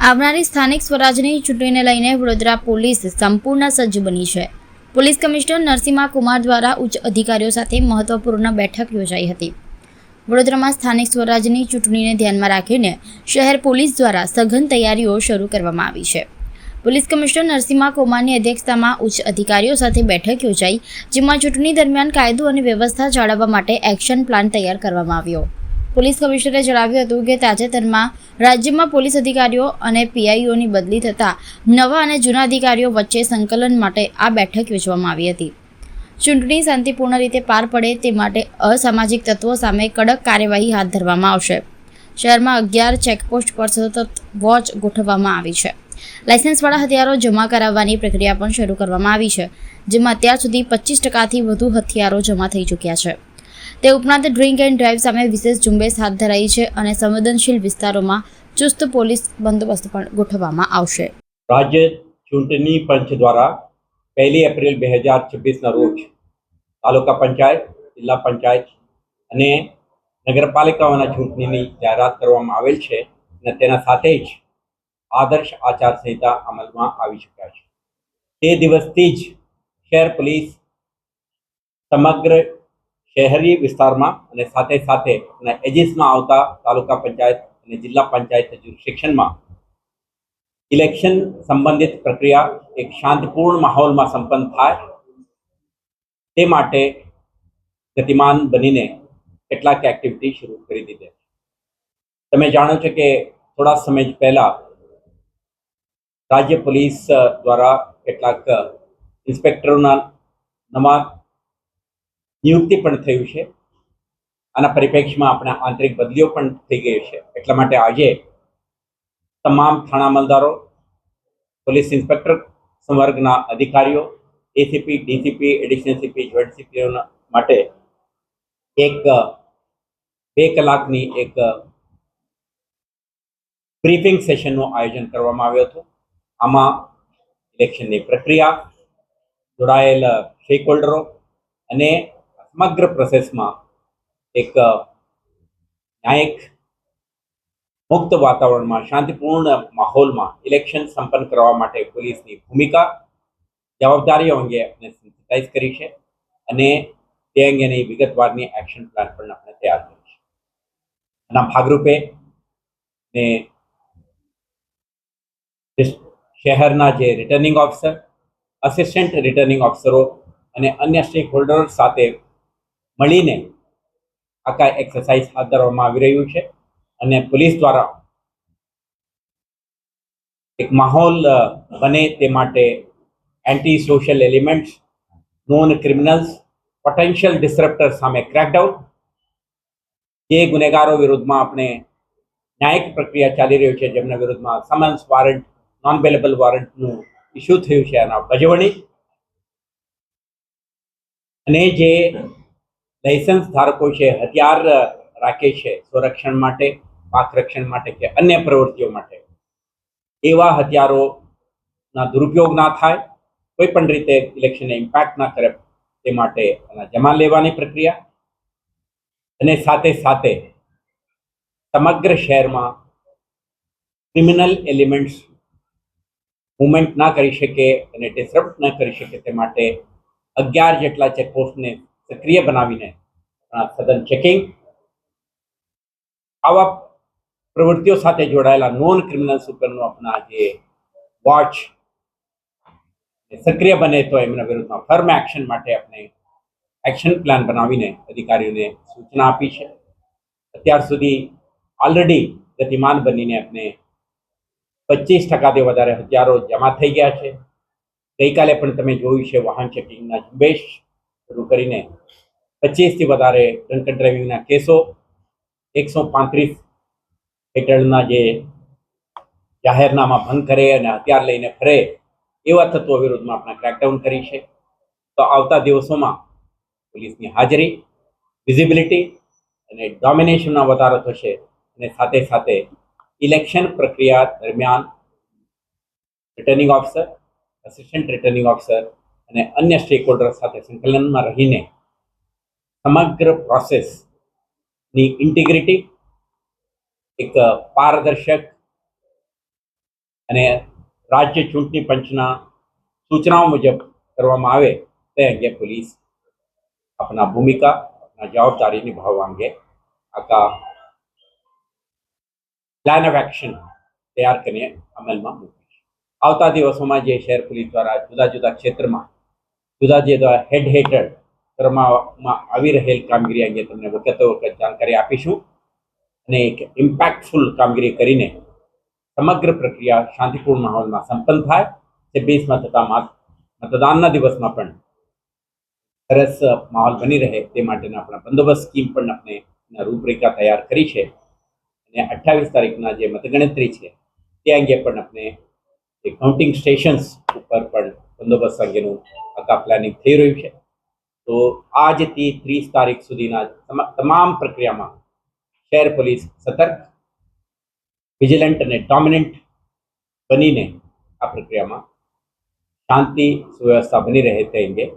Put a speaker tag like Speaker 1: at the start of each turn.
Speaker 1: આવનારી સ્થાનિક સ્વરાજની ચૂંટણીને લઈને વડોદરા પોલીસ સંપૂર્ણ સજ્જ બની છે. પોલીસ કમિશનર નરસિમ્હા કુમાર દ્વારા ઉચ્ચ અધિકારીઓ સાથે મહત્વપૂર્ણ બેઠક યોજાઈ હતી. વડોદરામાં સ્થાનિક સ્વરાજની ચૂંટણીને ધ્યાનમાં રાખીને શહેર પોલીસ દ્વારા સઘન તૈયારીઓ શરૂ કરવામાં આવી છે. પોલીસ કમિશનર નરસિમ્હા કુમારની અધ્યક્ષતામાં ઉચ્ચ અધિકારીઓ સાથે બેઠક યોજાઈ, જેમાં ચૂંટણી દરમિયાન કાયદો અને વ્યવસ્થા જાળવવા માટે એક્શન પ્લાન તૈયાર કરવામાં આવ્યો. પોલીસ કમિશનરે જણાવ્યું હતું કે તાજેતરમાં રાજ્યમાં પોલીસ અધિકારીઓ અને પીઆઈઓની બદલી થતાં નવા અને જૂના અધિકારીઓ વચ્ચે સંકલન માટે આ બેઠક યોજવામાં આવી હતી. ચૂંટણી શાંતિપૂર્ણ રીતે પાર પડે તે માટે અસામાજિક તત્વો સામે કડક કાર્યવાહી હાથ ધરવામાં આવશે. શહેરમાં 11 ચેકપોસ્ટ પર સતત વોચ ગોઠવવામાં આવી છે. લાયસન્સવાળા હથિયારો જમા કરાવવાની પ્રક્રિયા પણ શરૂ કરવામાં આવી છે, જેમાં અત્યાર સુધી 25%થી વધુ હથિયારો જમા થઈ ચૂક્યા છે. તે ઉપરાંત ડ્રિંક એન્ડ ડ્રાઈવ સામે વિશેષ ઝુંબેશ હાથ ધરાઈ છે અને સંવેદનશીલ વિસ્તારોમાં ચુસ્ત પોલીસ બંદોબસ્ત પણ ગોઠવવામાં આવશે.
Speaker 2: રાજ્ય ચૂંટણી પંચ દ્વારા 1 એપ્રિલ 2026ના રોજ તાલુકા પંચાયત, જિલ્લા પંચાયત અને નગરપાલિકાઓના ચૂંટણીની જાહેરાત કરવામાં આવેલ છે અને તેના સાથે જ આદર્શ આચારસંહિતા અમલમાં આવી ચૂક્યા છે. તે દિવસથી જ શહેર પોલીસ સમગ્ર શહેરી વિસ્તારમાં અને સાથે સાથે એજીસમાં આવતા તાલુકા પંચાયત અને જિલ્લા પંચાયત જ્યુરિસ્ડિક્શનમાં ઇલેક્શન સંબંધિત પ્રક્રિયા એક શાંતિપૂર્ણ માહોલમાં સંપન્ન થાય તે માટે ગતિમાન બનીને કેટલાક એક્ટિવિટી શરૂ કરી દીધી. તમે જાણો છો કે થોડા સમય પહેલા રાજ્ય પોલીસ દ્વારા કેટલાક ઇન્સ્પેક્ટરોના નવા નિયુક્તિ પણ થયું છે. આના પરિપ્રેક્ષમાં આપણા આંતરિક બદલીઓ પણ થઈ ગઈ છે. એટલા માટે આજે તમામ થાણા અમલદારો, પોલીસ ઇન્સ્પેક્ટર સંવર્ગના અધિકારીઓ, ACP, DCP, additional CP, joint CPO માટે એક 2 કલાકની એક બ્રીફિંગ સેશનનું આયોજન કરવામાં આવ્યું હતું. આમાં ઇલેક્શનની પ્રક્રિયા, જોડાયેલ સ્ટેકહોલ્ડરો અને સમગ્ર પ્રોસેસમાં એક ન્યાયિક મુક્ત વાતાવરણમાં શાંતિપૂર્ણ માહોલમાં ઇલેક્શન સંપન્ન કરવા માટે પોલીસની ભૂમિકા, જવાબદારીઓ અંગે આપણે સેન્સિટાઇઝ કરી છે અને તે અંગેની વિગતવારની એક્શન પ્લાન પણ આપણે તૈયાર કરી છે. આના ભાગરૂપે ને શહેરના જે રિટર્નિંગ ઓફિસર, અસિસ્ટન્ટ રિટર્નિંગ ઓફિસરો અને અન્ય સ્ટેક હોલ્ડરો સાથે મળીને આખા એક્સરસાઇઝ હાથ ધરવામાં આવી રહ્યું છે અને પોલીસ દ્વારા એક માહોલ બને તે માટે anti social elements, non criminals, potential disruptor સામે ક્રેકડાઉન, જે ગુનેગારો વિરુદ્ધમાં આપણે ન્યાયિક પ્રક્રિયા ચાલી રહ્યું છે, જેમના વિરુદ્ધમાં સમન્સ, વોરંટ, નોન બેલેબલ વોરંટનું ઇસ્યુ થયું છે, એના બજવણી અને જે લાયસન્સ ધારકો છે, હથિયાર રાખે છે સ્વરક્ષણ માટે, પાક રક્ષણ માટે કે અન્ય પ્રવૃત્તિઓ માટે, એવા હથિયારોના દુરુપયોગ ના થાય, કોઈ પણ રીતે ઇલેક્શનને ઇમ્પેક્ટ ના કરે તે માટે એના જમા લેવાની પ્રક્રિયા અને સાથે સાથે સમગ્ર શહેરમાં ક્રિમિનલ એલિમેન્ટ્સ મૂવમેન્ટ ના કરી શકે અને ડિસરપ્ટ ન કરી શકે તે માટે 11 જેટલા ચેકપોસ્ટને સક્રિય બનાવીને સઘન ચેકિંગ, આવા પ્રવૃત્તિઓ સાથે જોડાયેલા નોન ક્રિમિનલ્સ ઉપરનો આપણા જે વોચ સક્રિય બને તો એમના વિરુદ્ધમાં ફર્મ એક્શન માટે આપણે એક્શન પ્લાન બનાવીને અધિકારીઓને સૂચના આપી છે. અત્યાર સુધી ઓલરેડી ગતિમાન બનીને આપણે 25%થી વધારે હથિયારો જમા થઈ ગયા છે. ગઈકાલે પણ તમે જોયું છે વાહન ચેકિંગના ઝુંબેશ શરૂ કરીને 25થી વધારે ડ્રંક એન્ડ ડ્રાઇવિંગના કેસો, 135 હેઠળના જે જાહેરનામા ભંગ કરે અને હથિયાર લઈને ફરે એવા તત્વો વિરુદ્ધમાં આપણે ક્રેકડાઉન કરી છે. તો આવતા દિવસોમાં પોલીસની હાજરી, વિઝિબિલિટી અને ડોમિનેશનમાં વધારો થશે અને સાથે સાથે ઇલેક્શન પ્રક્રિયા દરમિયાન returning officer, assistant returning officer અને અન્ય સ્ટેક હોલ્ડર સાથે સંકલનમાં રહીને સમગ્ર પ્રોસેસની ઇન્ટિગ્રિટી, એક પારદર્શક અને રાજ્ય ચૂંટણી પંચના સૂચનાઓ મુજબ કરવામાં આવે તે અંગે પોલીસ अपना भूमिका, अपना जवाबदारी निभाववा अंगे आका प्लान ऑफ एक्शन तैयार કરીને અમલમાં મૂકી છે. આવતા દિવસોમાં જે શહેર પોલીસ દ્વારા જુદા જુદા ક્ષેત્રમાં જુદા જુદા હેડ હેઠળ કરવામાં આવી રહેલ કામગીરી અંગે તમને વખતો વખત જાણકારી આપીશું અને એક ઇમ્પેક્ટફુલ કામગીરી કરીને સમગ્ર પ્રક્રિયા શાંતિપૂર્ણ માહોલમાં સંપન્ન થાય. 26માં થતા મતદાનના દિવસમાં પણ સરસ માહોલ બની રહે તે માટેના આપણા બંદોબસ્ત સ્કીમ પણ આપણે રૂપરેખા તૈયાર કરી છે અને 28 તારીખના જે મતગણતરી છે તે અંગે પણ આપણે જે કાઉન્ટિંગ સ્ટેશન્સ ઉપર પણ બંદોબસ્ત અંગેનું આખા પ્લાનિંગ થઈ રહ્યું છે. તો આજથી 30 તારીખ સુધીના તમામ પ્રક્રિયામાં શહેર પોલીસ સતર્ક, વિજિલન્ટ અને ડોમિનન્ટ બનીને આ પ્રક્રિયામાં શાંતિ સુવ્યવસ્થા બની રહે તે અંગે